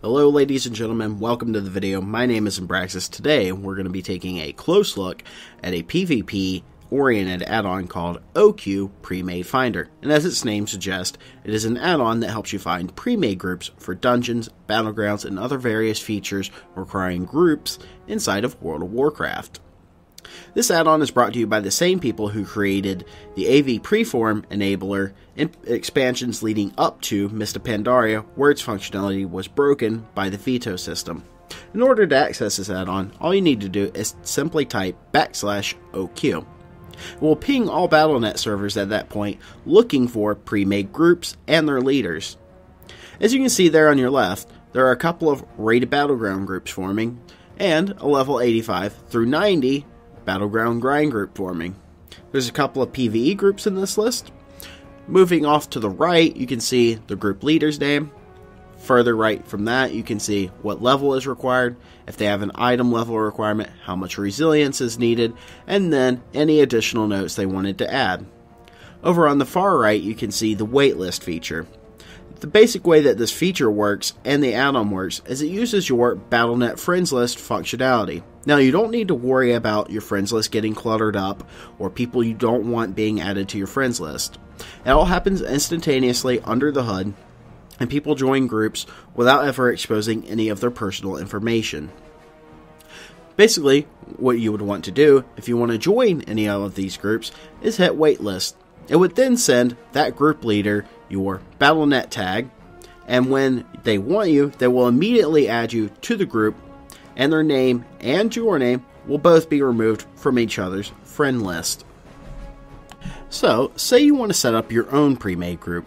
Hello ladies and gentlemen, welcome to the video. My name is Anbraxas. Today we're going to be taking a close look at a PvP oriented add-on called OQueue Premade Finder. And as its name suggests, it is an add-on that helps you find pre-made groups for dungeons, battlegrounds, and other various features requiring groups inside of World of Warcraft. This add-on is brought to you by the same people who created the AV Preform Enabler and expansions leading up to Mist of Pandaria, where its functionality was broken by the veto system. In order to access this add-on, all you need to do is simply type /OQueue. It will ping all Battle.net servers at that point looking for pre-made groups and their leaders. As you can see there on your left, there are a couple of rated battleground groups forming, and a level 85 through 90 Battleground Grind group forming. There's a couple of PvE groups in this list. Moving off to the right, you can see the group leader's name. Further right from that, you can see what level is required, if they have an item level requirement, how much resilience is needed, and then any additional notes they wanted to add. Over on the far right, you can see the waitlist feature. The basic way that this feature works and the add-on works is it uses your Battle.net friends list functionality. Now, you don't need to worry about your friends list getting cluttered up or people you don't want being added to your friends list. It all happens instantaneously under the hood, and people join groups without ever exposing any of their personal information. Basically, what you would want to do if you want to join any of these groups is hit waitlist. It would then send that group leader your Battle.net tag, and when they want you, they will immediately add you to the group, and their name and your name will both be removed from each other's friend list. So, say you want to set up your own pre-made group.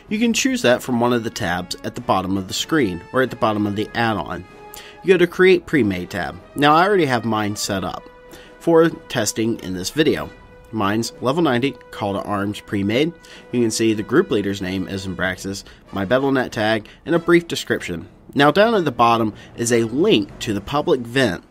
You can choose that from one of the tabs at the bottom of the screen, or at the bottom of the add-on. You go to Create Premade tab. Now, I already have mine set up for testing in this video. Mine's level 90, Call to Arms Premade. You can see the group leader's name is Anbraxas, my Battle.net tag, and a brief description. Now down at the bottom is a link to the public vent.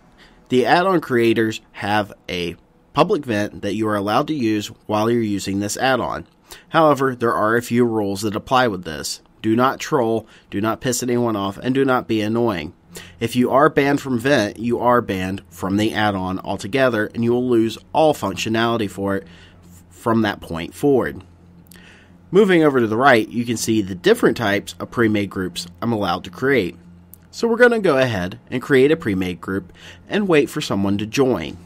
The add-on creators have a public vent that you are allowed to use while you're using this add-on. However, there are a few rules that apply with this. Do not troll, do not piss anyone off, and do not be annoying. If you are banned from Vent, you are banned from the add-on altogether, and you will lose all functionality for it from that point forward. Moving over to the right, you can see the different types of pre-made groups I'm allowed to create. So we're going to go ahead and create a pre-made group and wait for someone to join.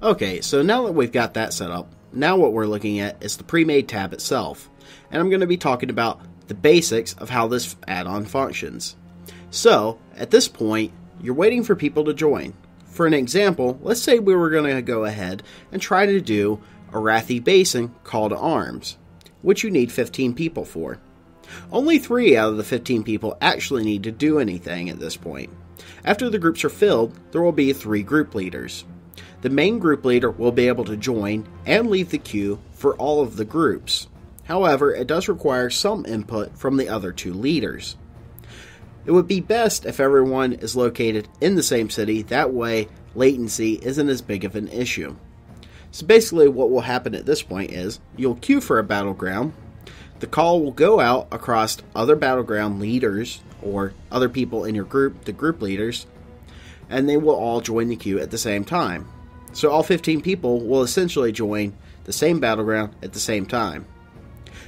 Okay, so now that we've got that set up, now what we're looking at is the pre-made tab itself. And I'm going to be talking about the basics of how this add-on functions. So, at this point, you're waiting for people to join. For an example, let's say we were going to go ahead and try to do Arathi Basin Call to Arms, which you need 15 people for. Only 3 out of the 15 people actually need to do anything at this point. After the groups are filled, there will be 3 group leaders. The main group leader will be able to join and leave the queue for all of the groups. However, it does require some input from the other 2 leaders. It would be best if everyone is located in the same city, that way latency isn't as big of an issue. So basically what will happen at this point is, you'll queue for a battleground, the call will go out across other battleground leaders, or other people in your group, the group leaders, and they will all join the queue at the same time. So all 15 people will essentially join the same battleground at the same time.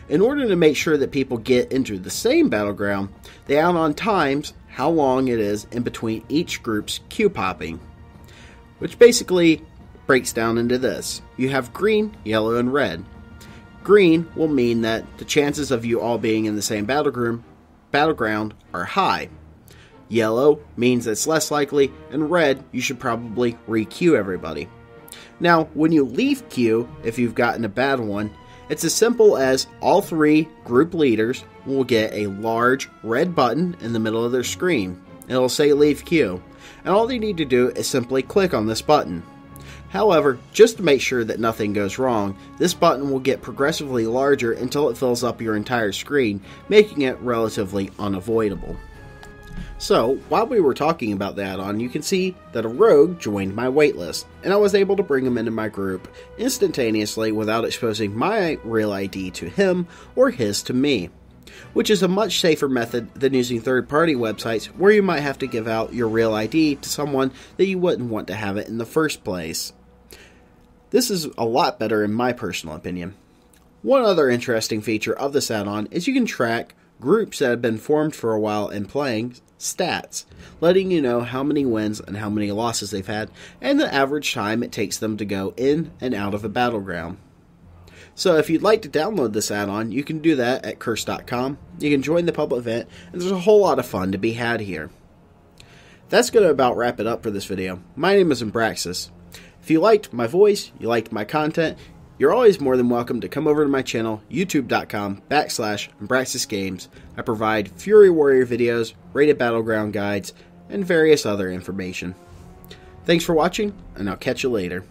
In order to make sure that people get into the same battleground, they add on times how long it is in between each group's queue popping, which basically breaks down into this. You have green, yellow, and red. Green will mean that the chances of you all being in the same battleground are high. Yellow means it's less likely, and red, you should probably re-queue everybody. Now, when you leave queue, if you've gotten a bad one, it's as simple as all 3 group leaders will get a large red button in the middle of their screen. It'll say leave queue, and all they need to do is simply click on this button. However, just to make sure that nothing goes wrong, this button will get progressively larger until it fills up your entire screen, making it relatively unavoidable. So, while we were talking about the add-on, you can see that a rogue joined my waitlist, and I was able to bring him into my group instantaneously without exposing my real ID to him or his to me. which is a much safer method than using third-party websites where you might have to give out your real ID to someone that you wouldn't want to have it in the first place. This is a lot better in my personal opinion. One other interesting feature of this add-on is you can track groups that have been formed for a while and playing stats, letting you know how many wins and how many losses they've had, and the average time it takes them to go in and out of a battleground. So if you'd like to download this add-on, you can do that at curse.com. You can join the public event, and there's a whole lot of fun to be had here. That's going to about wrap it up for this video. My name is Anbraxas. If you liked my voice, you liked my content, you're always more than welcome to come over to my channel, youtube.com/AnbraxasGames. I provide Fury Warrior videos, rated battleground guides, and various other information. Thanks for watching, and I'll catch you later.